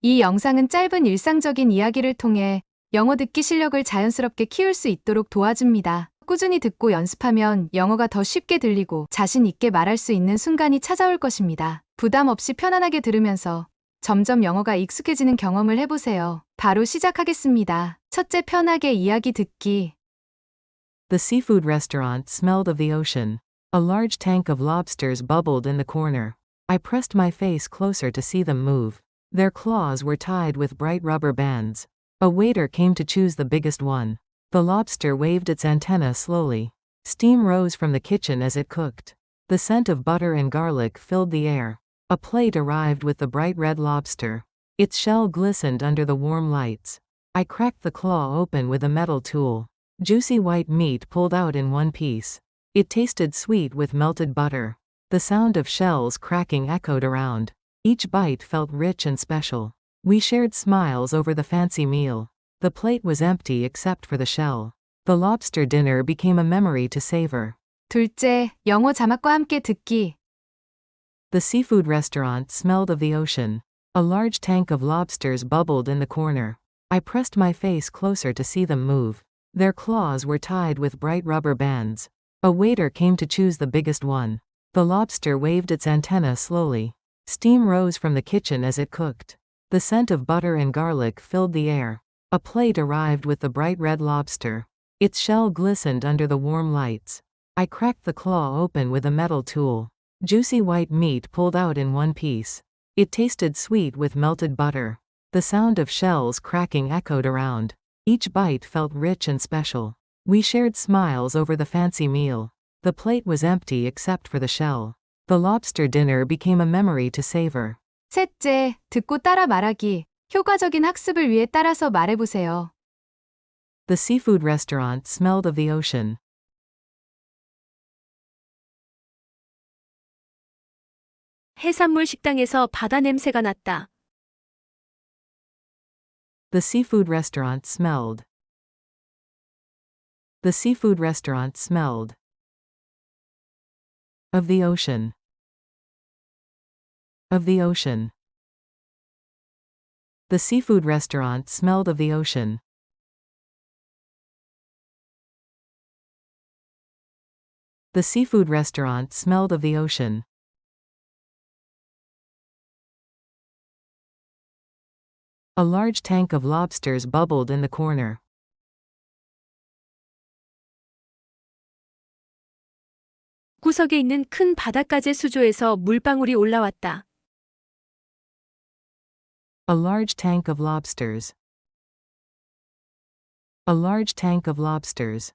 이 영상은 짧은 일상적인 이야기를 통해 영어 듣기 실력을 자연스럽게 키울 수 있도록 도와줍니다. 꾸준히 듣고 연습하면 영어가 더 쉽게 들리고 자신 있게 말할 수 있는 순간이 찾아올 것입니다. 부담 없이 편안하게 들으면서 점점 영어가 익숙해지는 경험을 해보세요. 바로 시작하겠습니다. 첫째, 편하게 이야기 듣기. The seafood restaurant smelled of the ocean. A large tank of lobsters bubbled in the corner. I pressed my face closer to see them move. Their claws were tied with bright rubber bands. A waiter came to choose the biggest one. The lobster waved its antenna slowly. Steam rose from the kitchen as it cooked. The scent of butter and garlic filled the air. A plate arrived with the bright red lobster. Its shell glistened under the warm lights. I cracked the claw open with a metal tool. Juicy white meat pulled out in one piece. It tasted sweet with melted butter. The sound of shells cracking echoed around. Each bite felt rich and special. We shared smiles over the fancy meal. The plate was empty except for the shell. The lobster dinner became a memory to savor. 둘째, 영어 자막과 함께 듣기. The seafood restaurant smelled of the ocean. A large tank of lobsters bubbled in the corner. I pressed my face closer to see them move. Their claws were tied with bright rubber bands. A waiter came to choose the biggest one. The lobster waved its antenna slowly. Steam rose from the kitchen as it cooked. The scent of butter and garlic filled the air. A plate arrived with the bright red lobster. Its shell glistened under the warm lights. I cracked the claw open with a metal tool. Juicy white meat pulled out in one piece. It tasted sweet with melted butter. The sound of shells cracking echoed around. Each bite felt rich and special. We shared smiles over the fancy meal. The plate was empty except for the shell. The lobster dinner became a memory to savor. 셋째, 듣고 따라 말하기. 효과적인 학습을 위해 따라서 말해보세요. The seafood restaurant smelled of the ocean. 해산물 식당에서 바다 냄새가 났다. The seafood restaurant smelled. The seafood restaurant smelled of the ocean. Of the ocean. The seafood restaurant smelled of the ocean. The seafood restaurant smelled of the ocean. A large tank of lobsters bubbled in the corner. 구석에 있는 큰 바닷가재 수조에서 물방울이 올라왔다. A large tank of lobsters. A large tank of lobsters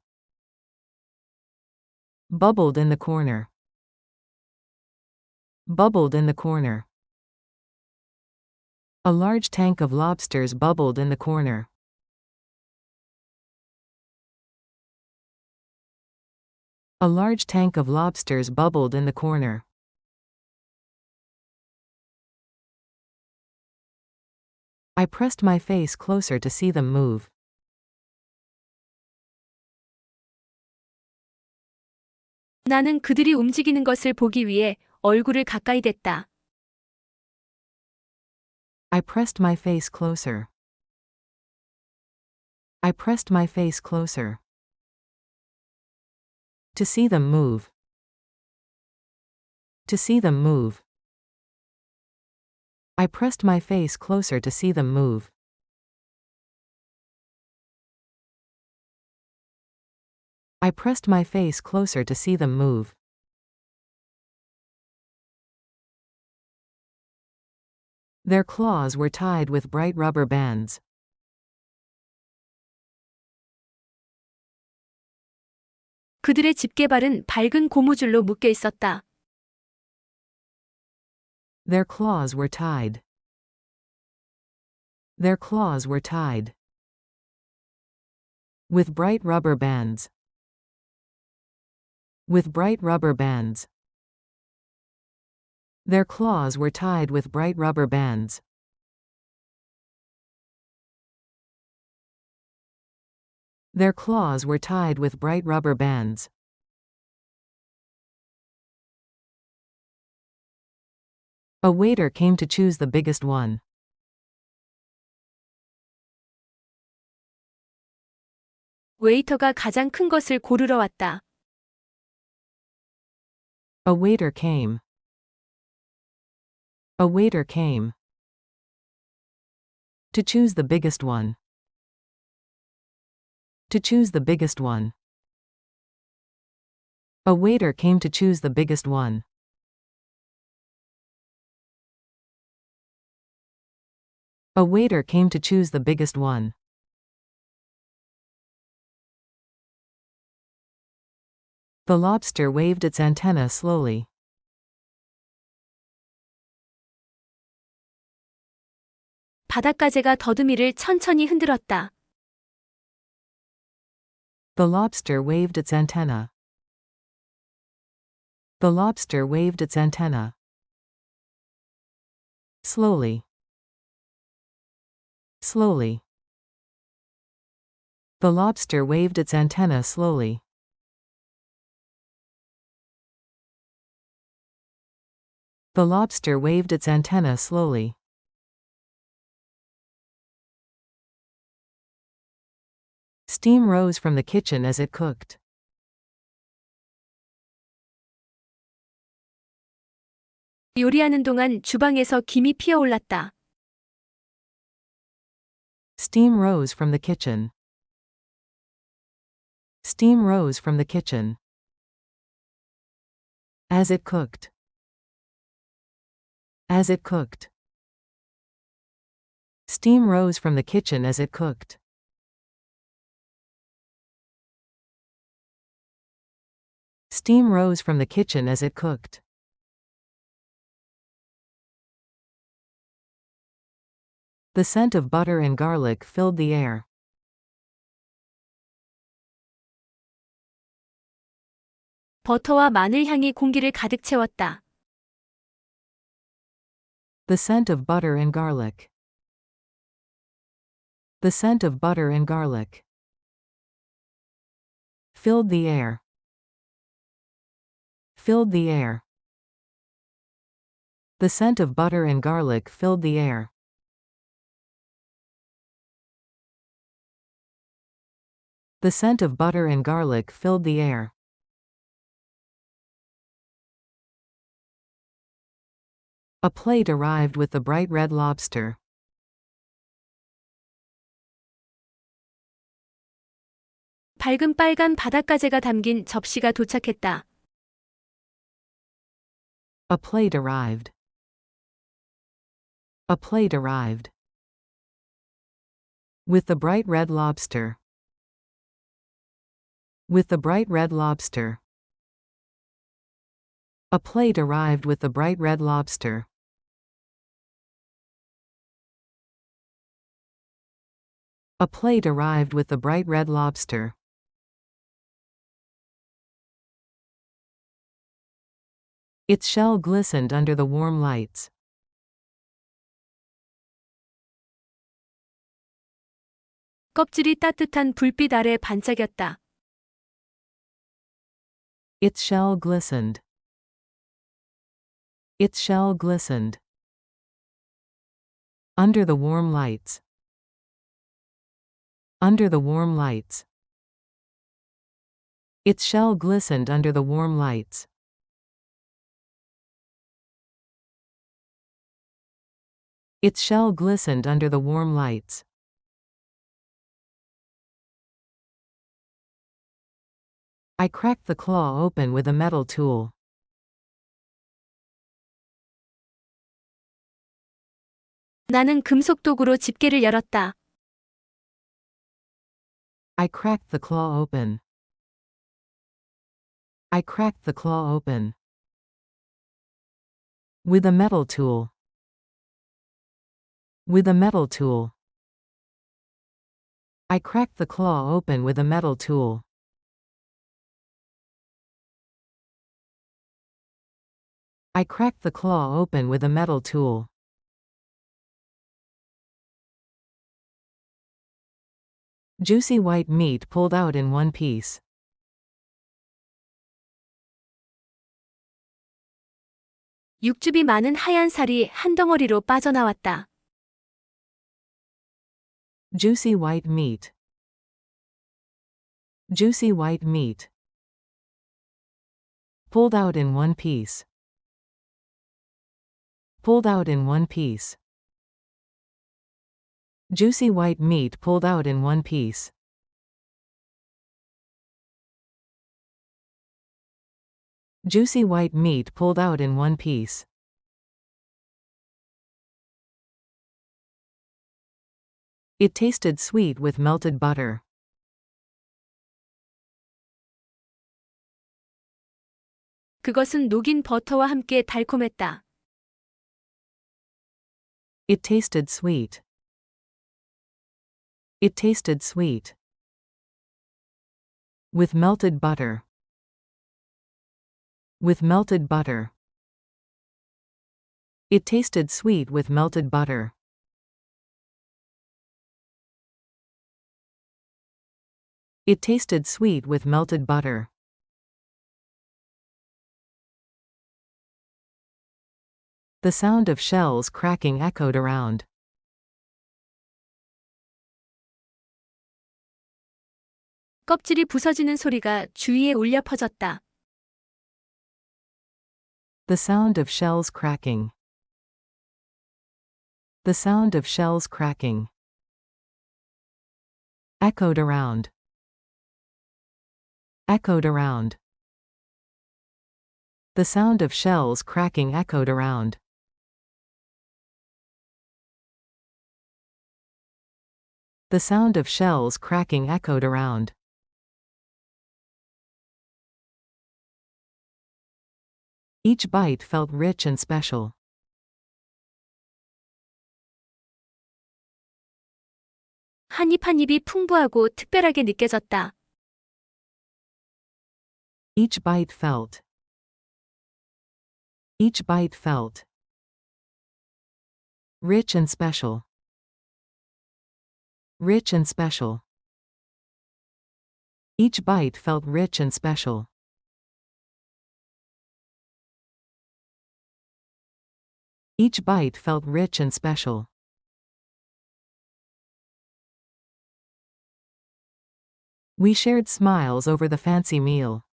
bubbled in the corner. Bubbled in the corner. A large tank of lobsters bubbled in the corner. A large tank of lobsters bubbled in the corner. I pressed my face closer to see them move. 나는 그들이 움직이는 것을 보기 위해 얼굴을 가까이 댔다. I pressed my face closer. I pressed my face closer to see them move. To see them move. I pressed my face closer to see them move. I pressed my face closer to see them move. Their claws were tied with bright rubber bands. 그들의 집게발은 밝은 고무줄로 묶여 있었다. Their claws were tied. Their claws were tied with bright rubber bands. With bright rubber bands. Their claws were tied with bright rubber bands. Their claws were tied with bright rubber bands. A waiter came to choose the biggest one. 웨이터가 가장 큰 것을 고르러 왔다. A waiter came. A waiter came. To choose the biggest one. To choose the biggest one. A waiter came to choose the biggest one. A waiter came to choose the biggest one. The lobster waved its antenna slowly. 바닷가재가 더듬이를 천천히 흔들었다. The lobster waved its antenna. The lobster waved its antenna. Slowly. Slowly. The lobster waved its antenna slowly. The lobster waved its antenna slowly. Steam rose from the kitchen as it cooked. 요리하는 동안 주방에서 김이 피어올랐다. Steam rose from the kitchen. Steam rose from the kitchen. As it cooked. As it cooked. Steam rose from the kitchen as it cooked. Steam rose from the kitchen as it cooked. The scent of butter and garlic filled the air. 버터와 마늘 향이 공기를 가득 채웠다. The scent of butter and garlic. The scent of butter and garlic filled the air. Filled the air. The scent of butter and garlic filled the air. The scent of butter and garlic filled the air. A plate arrived with the bright red lobster. 밝은 빨간 바닷가재가 담긴 접시가 도착했다. A plate arrived. A plate arrived. With the bright red lobster. With the bright red lobster. A plate arrived with the bright red lobster. A plate arrived with the bright red lobster. Its shell glistened under the warm lights. 껍질이 따뜻한 불빛 아래 반짝였다. Its shell glistened. Its shell glistened. Under the warm lights. Under the warm lights. Its shell glistened under the warm lights. Its shell glistened under the warm lights. I cracked the claw open with a metal tool. 나는 금속 도구로 집게를 열었다. I cracked the claw open. I cracked the claw open. With a metal tool. With a metal tool. I cracked the claw open with a metal tool. I cracked the claw open with a metal tool. Juicy white meat pulled out in one piece. 육즙이 많은 하얀 살이 한 덩어리로 빠져나왔다. Juicy white meat. Juicy white meat. Pulled out in one piece. Pulled out in one piece. Juicy white meat pulled out in one piece. Juicy white meat pulled out in one piece. It tasted sweet with melted butter. 그것은 녹인 버터와 함께 달콤했다. It tasted sweet. It tasted sweet. With melted butter. With melted butter. It tasted sweet with melted butter. It tasted sweet with melted butter. The sound of shells cracking echoed around. 껍질이 부서지는 소리가 주위에 울려 퍼졌다. The sound of shells cracking. The sound of shells cracking. Echoed around. Echoed around. The sound of shells cracking echoed around. The sound of shells cracking echoed around. Each bite felt rich and special. 한 입 한 입이 풍부하고 특별하게 느껴졌다. Each bite felt. Each bite felt. Rich and special. Rich and special. Each bite felt rich and special. Each bite felt rich and special. We shared smiles over the fancy meal.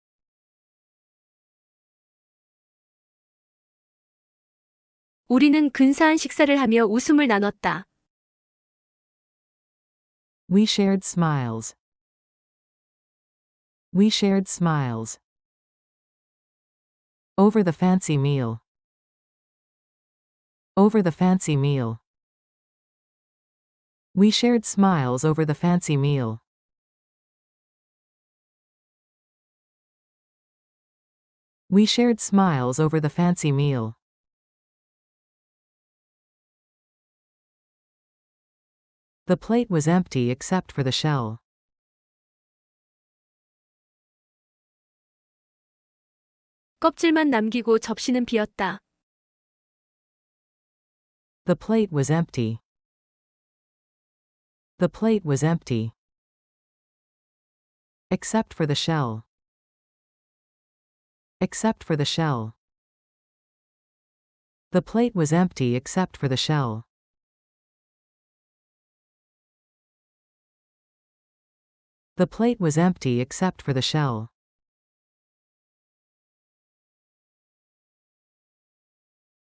우리는 근사한 식사를 하며 웃음을 나눴다. We shared smiles. We shared smiles. Over the fancy meal. Over the fancy meal. We shared smiles over the fancy meal. We shared smiles over the fancy meal. The plate was empty except for the shell. 껍질만 남기고 접시는 비었다. The plate was empty. The plate was empty. Except for the shell. Except for the shell. The plate was empty except for the shell. The plate was empty except for the shell.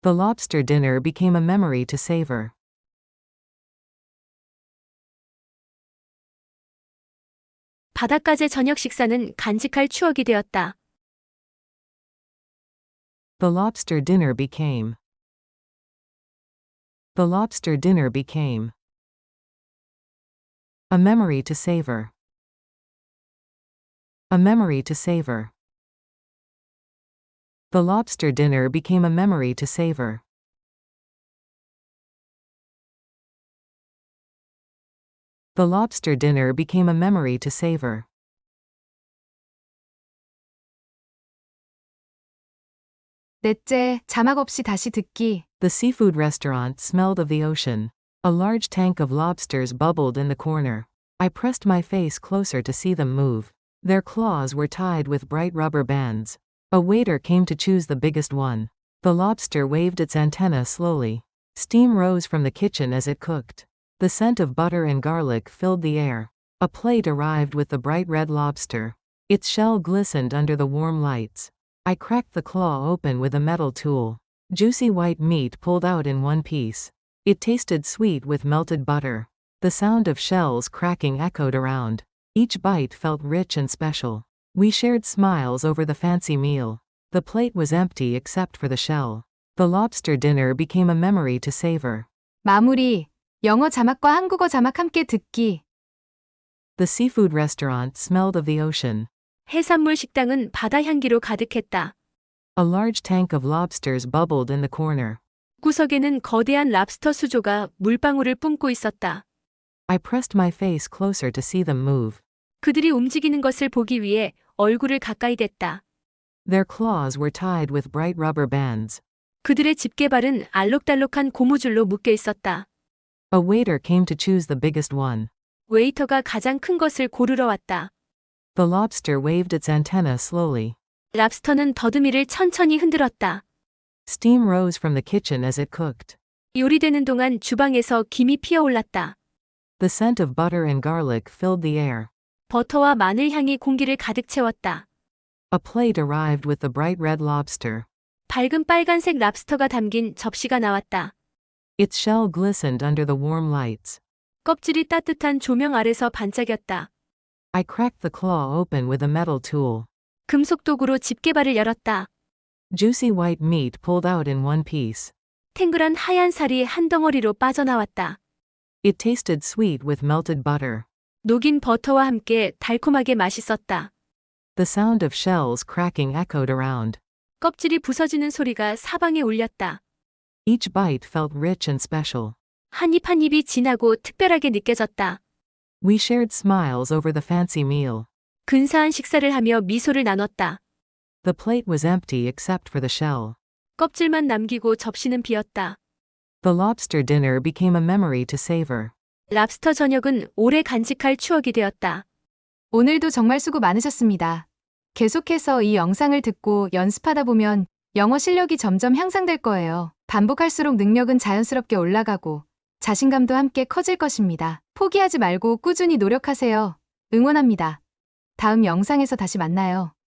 The lobster dinner became a memory to savor. 바닷가재 저녁 식사는 간직할 추억이 되었다. The lobster dinner became. The lobster dinner became. A memory to savor. A memory to savor. The lobster dinner became a memory to savor. The lobster dinner became a memory to savor. 넷째, 자막 없이 다시 듣기. The seafood restaurant smelled of the ocean. A large tank of lobsters bubbled in the corner. I pressed my face closer to see them move. Their claws were tied with bright rubber bands. A waiter came to choose the biggest one. The lobster waved its antenna slowly. Steam rose from the kitchen as it cooked. The scent of butter and garlic filled the air. A plate arrived with the bright red lobster. Its shell glistened under the warm lights. I cracked the claw open with a metal tool. Juicy white meat pulled out in one piece. It tasted sweet with melted butter. The sound of shells cracking echoed around. Each bite felt rich and special. We shared smiles over the fancy meal. The plate was empty except for the shell. The lobster dinner became a memory to savor. 마무리. 영어 자막과 한국어 자막 함께 듣기. The seafood restaurant smelled of the ocean. 해산물 식당은 바다 향기로 가득했다. A large tank of lobsters bubbled in the corner. 구석에는 거대한 랍스터 수조가 물방울을 뿜고 있었다. I pressed my face closer to see them move. 그들이 움직이는 것을 보기 위해 얼굴을 가까이 댔다. Their claws were tied with bright rubber bands. 그들의 집게발은 알록달록한 고무줄로 묶여 있었다. A waiter came to choose the biggest one. 웨이터가 가장 큰 것을 고르러 왔다. The lobster waved its antenna slowly. 랍스터는 더듬이를 천천히 흔들었다. Steam rose from the kitchen as it cooked. 요리되는 동안 주방에서 김이 피어올랐다. The scent of butter and garlic filled the air. 버터와 마늘 향이 공기를 가득 채웠다. A plate arrived with the bright red lobster. 밝은 빨간색 랍스터가 담긴 접시가 나왔다. Its shell glistened under the warm lights. 껍질이 따뜻한 조명 아래서 반짝였다. I cracked the claw open with a metal tool. 금속 도구로 집게발을 열었다. Juicy white meat pulled out in one piece. 탱글한 하얀 살이 한 덩어리로 빠져나왔다. It tasted sweet with melted butter. 녹인 버터와 함께 달콤하게 맛있었다. The sound of shells cracking echoed around. 껍질이 부서지는 소리가 사방에 울렸다. Each bite felt rich and special. 한 입 한 입이 진하고 특별하게 느껴졌다. We shared smiles over the fancy meal. 근사한 식사를 하며 미소를 나눴다. The plate was empty except for the shell. 껍질만 남기고 접시는 비었다. The lobster dinner became a memory to savor. 랍스터 저녁은 오래 간직할 추억이 되었다. 오늘도 정말 수고 많으셨습니다. 계속해서 이 영상을 듣고 연습하다 보면 영어 실력이 점점 향상될 거예요. 반복할수록 능력은 자연스럽게 올라가고 자신감도 함께 커질 것입니다. 포기하지 말고 꾸준히 노력하세요. 응원합니다. 다음 영상에서 다시 만나요.